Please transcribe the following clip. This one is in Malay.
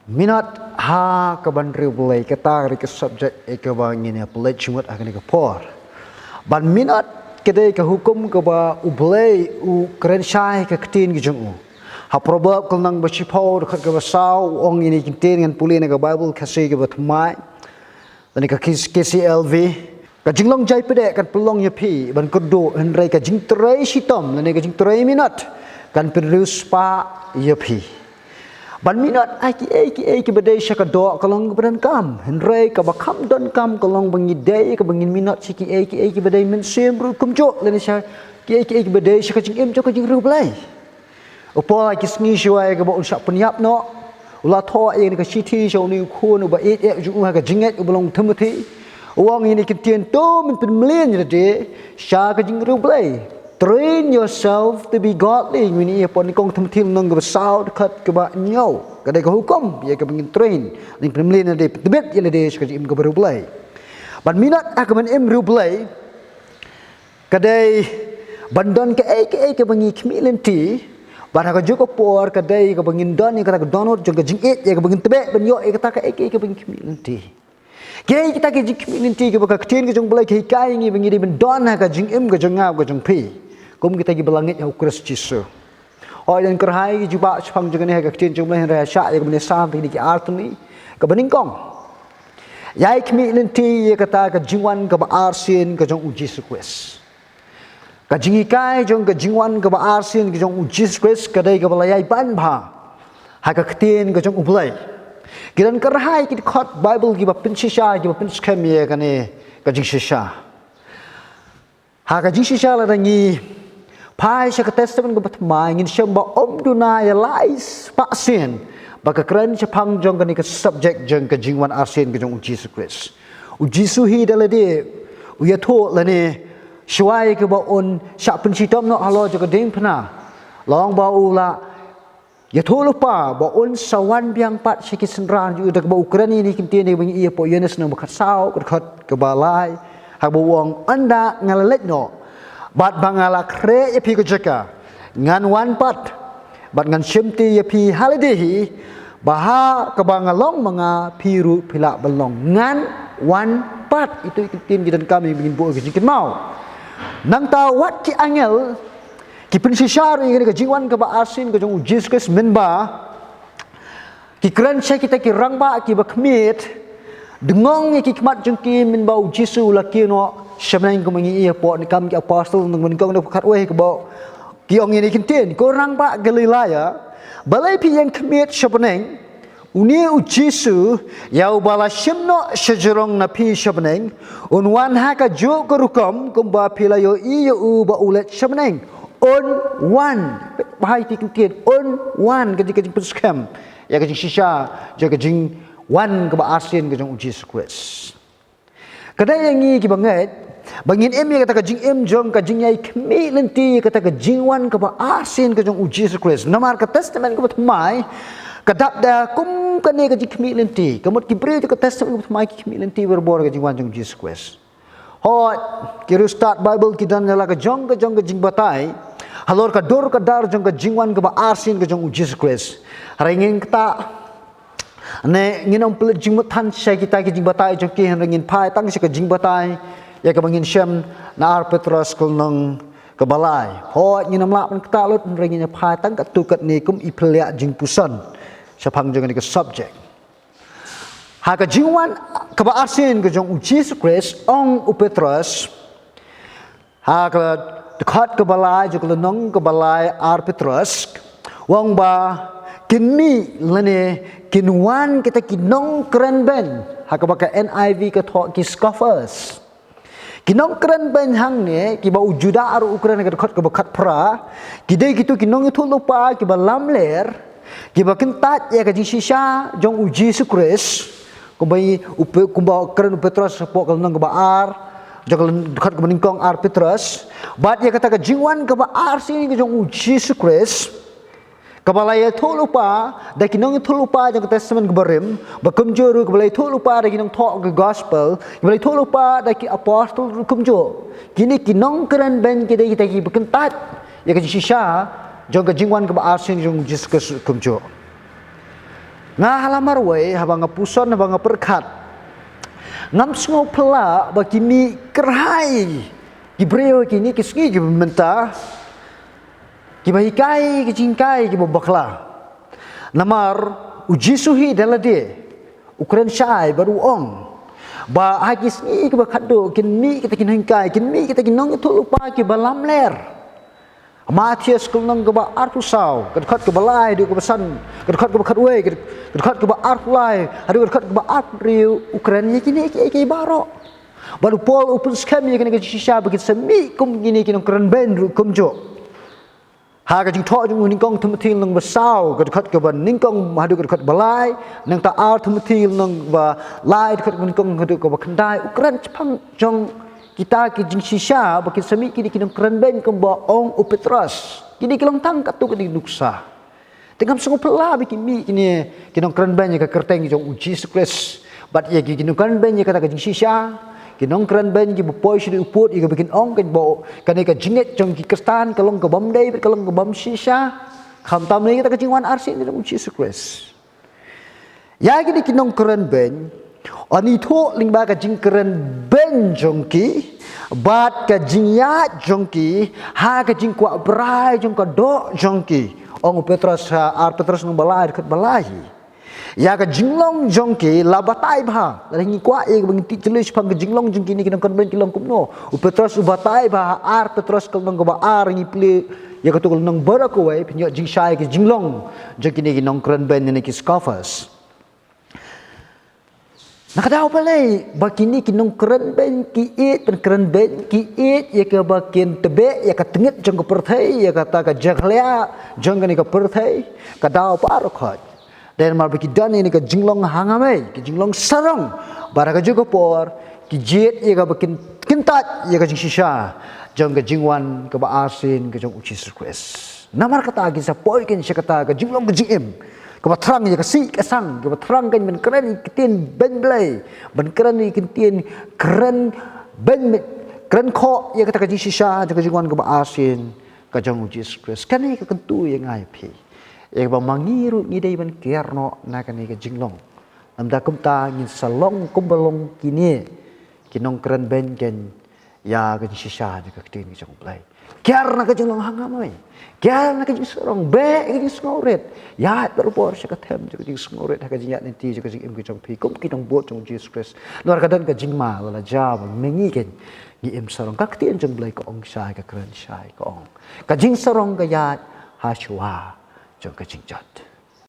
Minot ha kaban riewblei kata ke subjek ke bang ini pelai cumut akan ke por. Ban minot kedai ke hukum ke ba ublei u keren syai ke ketin ke jung. Ha proverb kal nang bersipau dekat ke basau ong ini ketin dengan pulih ke Bible kasih ke batmai. Dan ke KCLV ka jinglong jai pede kan pelong ya pi ban kudo henrai ka jing trai sitom dan ke jing trai minot kan perus pa ya pi. Ban minot aki badai syaka doa kalong kebadan kam henrai ka bakam don kam kalong bangi dai ka bangin minot siki aki badai men sembru kumjo lene sya aki badai syaka jing em jok jing riewblei opo ki sngi shwai ka ba unsa penyap no ula tho yang ka city show ni khun ba ju ha ka jinget ublong thumthi uang ini kitien to men pen mlien de sya ka jing riewblei. Train yourself to be godly. Ini apa ni kong temtil nang besau dekat ke bak nyau. Kadai ke hukum ia ke bengin train. Ning pemlin ada tebet ia ada sekali im ke riewblei. Ban minat ak ban im riewblei. Kadai bandon ke bengi kemilenti. Ban ka joko por kadai ke bengin don kata ke donot jong ke jingit ia ke bengin tebet ban yo kata ke bengin kemilenti. Kaya kita ke jing kemilenti ke baka ketin ke jong blai ke kai ngi bengi ben don ha ka jing im ke jong ngau ke jong pi. Kum kita gi belangit yang Kristus Yesus. Oh dan kerhai gi juba chpang jeng ni ha ketin jong blai ra sya ya ke sam ti ki artni ke beningkong. Yai kmi lenti ye kata ke jingwan ke ba arsin ke jong Yesus Kristus. Ka jingi kai jong ke jingwan ke ba arsin ke jong Yesus Kristus ke dai ke belayai ban bha. Ha ke ketin ke jong ublai. Kiran kerhai ki khot Bible gi ba pin shisha gi ba pin scam ye ka ni ka jing shisha. Ha ka jing shisha la dangi Pai syaka testament ke batmai ngin syamba om dunaya lais paksin baka keren chapang jong kani ke subject jong ke jingwan arsin ke jong Yesus Kristus. Uji suhi dalade uya tho lane shwai ke ba on syak pensitom no halo jong ke ding phna. Long ba ula ya tho lupa ba on sawan biang pat syaki senran ju dak ba Ukraini ni kinti ni bang ia po yenes nang bakat sau ke balai ha ba wong anda ngalalet no. Bat bangala kre ya pi kejaka ngan wan pat bat ngan syemti ya pi halidehi baha ke bangalong mga piru pilak belong ngan wan pat itu tim gidan kami bikin buat kejikin mau nang tawat ki angel ki pensisari ke jingwan ke ba asin ke jong Yesus Kristus menba ki kran sya kita ki rangba ki bakmit dengong ki kmat jong ki menba Yesus laki no sebenarnya kau mengi ia po ni kami apostle untuk menikah dengan kat weh kebau kiong ini kintin korang pak Galilaya balai pi yang kemit sebenarnya uni ujisu yau bala shimno sejerong na pi sebenarnya unwan haka jo kerukom kumba pilayo iya u ba ulet sebenarnya on one bahai ti kintin on one keji puskam ya keji shisha ja keji one ke ba asin ke jong Yesus Kristus kadai yang ni ki banget bangin em ya kata ka jing em jong ka jing yai kmi lenti kata ka jingwan ka ba asin ka jong Yesus Kristus namar ka testament ka batmai ka dabda kum ka ne ka jing kmi lenti kamot ki bre ka testament ka batmai ki kmi lenti berbor ka jingwan jong Yesus Kristus hot kiru start Bible ki dan la ka jong ka jing batai halor ka dor ka dar jong ka jingwan ka ba asin ka jong Yesus Kristus haringin kita ne nginom pelet jing mutan syai kita ki jing batai jong ki haringin pai tang si ka jing batai ya ke bangin syam na ar petros kul nang ke balai ho nginam lak man kta lut ringin phai tang ka tukat ni kum i phlek jing pusan sapang jong ni ke subject ha ka jingwan ke ba asin ke jong Yesus Kristus ong u petros ha ka dekat ke balai jong nang ke balai ar petros wong ba kini lene kinwan kita kinong keren ben ha ka ba ka NIV ka tho ki scoffers kinong keren ben hang ne ki ba ujuda aru ukran ke dekat ke bakat pra kidai gitu kinong itu lupa ki ba lamler ki ba kentat ya ka shisha jong Yesus Kristus ko bai ko ba keren Petrus po kal nang ba ar jong dekat ke meningkong ar Petrus bat ya kata ka jingwan ke ba ar sini ke jong Yesus Kristus kabalaya tho lupa da kinong tho lupa jong testament kebarim bakumjuru kabalaya tho lupa da kinong tho ke gospel kabalaya tho lupa da ki apostle kumjo kini kinong keren ben kita ki bekentat ya ke shisha jong ke jingwan ke ba asin jong Yesus kumjo nga halamar we habang puson habang perkat ngam sngo pela bagi mi kerhai gibreo kini kisgi gimenta gibahikai gijingkai gibabakla namar uji suhi dalade ukren syai baru ong ba hagis ni gibakado kinmi kita kinhingkai kinmi kita kinong itu lupa gibalam ler Matias kulnang keba artu sau, kedekhat keba lai, dia keba san, kedekhat keba khatwe, kedekhat keba artu lai, ada kedekhat keba artu riu Ukraina kini iki baro. Baru Paul open scam ni kini kisah bagi semi kum kini kini Ukraina ben ru kumjo. Ha ka jing tho jing ningkong Timothy nang basau, kedekhat keba ningkong hadu kedekhat balai, nang ta ar Timothy nang ba lai kedekhat ningkong hadu keba kendai Ukraina cepang jong kita kijing sisa bagi semi kini kinong keren ben kemba ong upetras kini kilong tangkat tu kini nuksa tengam sungu pela bikin mi kini kinong keren ben ka kerteng jong uji sukres bat ye kinong keren ben kata kijing sisa kinong keren ben ki bopoi sidi uput ika bikin ong kan bo kani ka jinget jong ki kestan kalong ka bam dei kalong ka bam sisa kham tam ni kita kijing wan arsi ni uji sukres ya kini kinong keren ben ani tho lingba ka jing keren ben jongki bat ka jing ya jongki ha ka jing kwa brai jong ka do jongki ong Petrus ar Petrus nang balai dekat balai ya ka jinglong jongki la batai ba la ngi kwa e bang ti jelis pang ka jinglong jongki ni kinong kan ben kilong kumno Petrus batai ba ar Petrus kal nang ba ar ngi ple ya ka tu nang barako we pinyo jing sai ka jinglong jongki ni kinong keren ben ni ki scoffers nakadaw palay bakini kinong keren ben kiit pen keren ben kiit ya ka bakin tebe ya ka tengit jong ka perthai ya kata ka jaglea jong ka ni ka perthai kadaw paro khot dan mar baki dan ni ka jinglong hangame ki jinglong sarong bara ka juga por ki jet ya ka bakin kintat ya ka jing sisa jong ka jingwan ka ba asin ka jong uchi request namar kata agi sa poi ken siya kata ka jinglong ka jim kebatrang ya kasih kesang kebatrang kan men keren kitin ben blai ben keren kitin keren ben keren kho ya kata kaji sisa jaga jingwan ke asin ka jong uji skres kan ni ka kentu yang ngai pi ya ba mangiru ngidai ben kerno na kan ni ka jinglong namda kumta ngin salong kumbalong kini kinong keren ben ken ya kaji sisa jaga kitin jong blai kerna ka jinglong hangamai Kaya nak jadi seorang baik jadi sengoret, ya berubah sekat hem jadi sengoret, hak jadi nanti jadi im kejong pikum kita buat jong Jesus Christ. Luar kadang kejing mal la jawab mengiken di im seorang kaktian jong belai ke ong syai ke keren syai ke ong. Kejing seorang kaya haswa jong kejing jat.